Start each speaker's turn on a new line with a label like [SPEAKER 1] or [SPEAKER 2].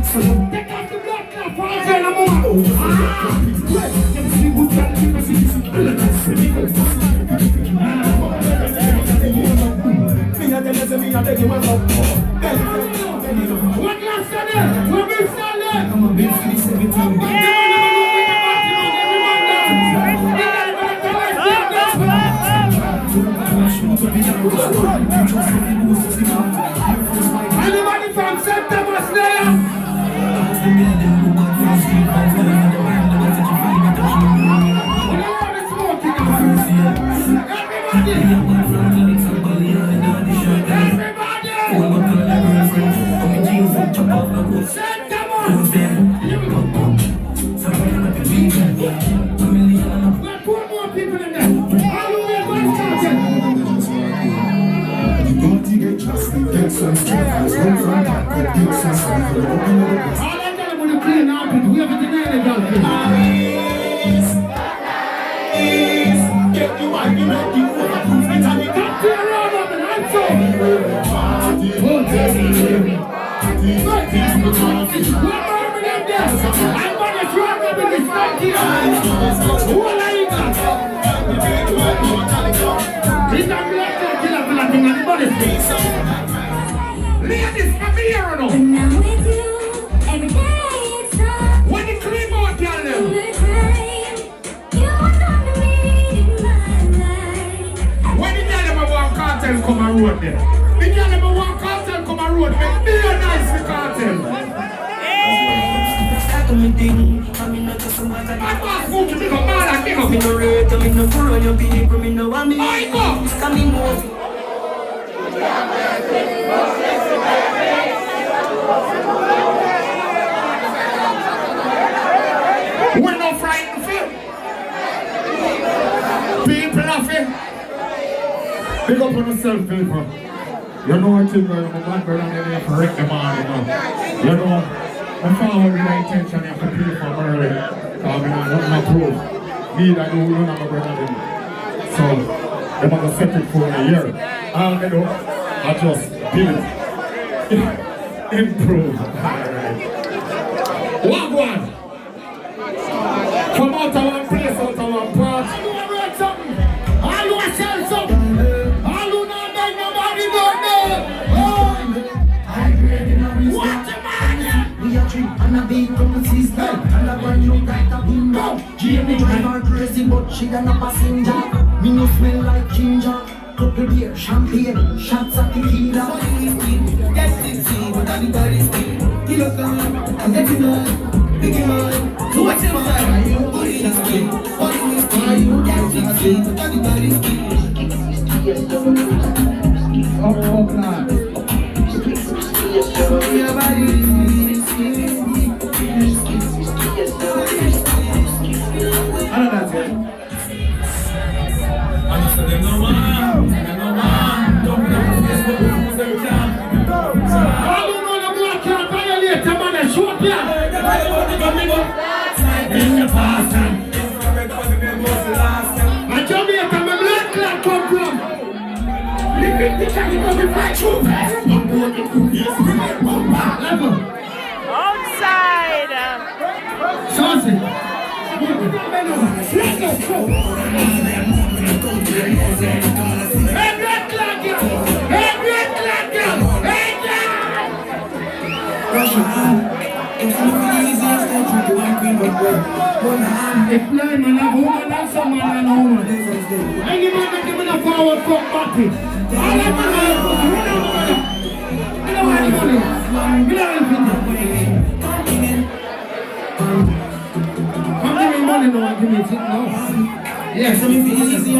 [SPEAKER 1] Take off the blood clot for us in the morning. What last Sunday? We'll be Sunday. I'm a big fleece every time. Anybody from September Slayer? Ladies, come here or no?
[SPEAKER 2] And I'm with you every day. It's not
[SPEAKER 1] When you clean out, tell them.
[SPEAKER 2] the time. You want on the lead in my life.
[SPEAKER 1] When the girl them a walk cartel come a road there. The girl them a walk cartel come a road. Make me a nice for cartel. I pass food to the man and give up.
[SPEAKER 3] Me no rate, me no follow your people, me no want me.
[SPEAKER 1] I go.
[SPEAKER 3] Coming more.
[SPEAKER 1] We're not frightened for people of it. Big up on yourself, people. You know what you do, I'm a bad brother and they have to wreck them all, you know. You know, I'm forward with my intention, you have to pay for murder. Because I'm not proof. Me that you know my brother them. So, they're going to set it for a year. All they do, I just build. Improve. Alright. Walk one. Come out of one place, out of one part. All you want to write something. All you want to sell something. All you not make nobody don't know. What the man?
[SPEAKER 3] We are trip and a big couple sister. And a brand new bright up in go. Jamie drive her crazy, but she done a passenger. Me no smell like ginger. Couple beer, champagne, shots of tequila. Yes, it's see, but everybody's still. Kill us down, and let you know. Big man, so what's your mind? You put it in skin. What is this for you? Yes, it's see, but everybody's still. Oh, God. Your body is I don't know that.
[SPEAKER 1] All you know the black can't violate a man and shoot ya. In the past time. And Jamaica, my blood clot come from. Living the candy from the fight through. Level.
[SPEAKER 4] Outside.
[SPEAKER 1] Saucy. Hey, blood clot girl. Hey, blood clot girl. Hey, if fly man have woman and some man and woman. Any man that give me a forward fuck party. All that man have pussy. We don't know that. We don't want the money. We don't want the money. Come give me money now and give me it now. Yes.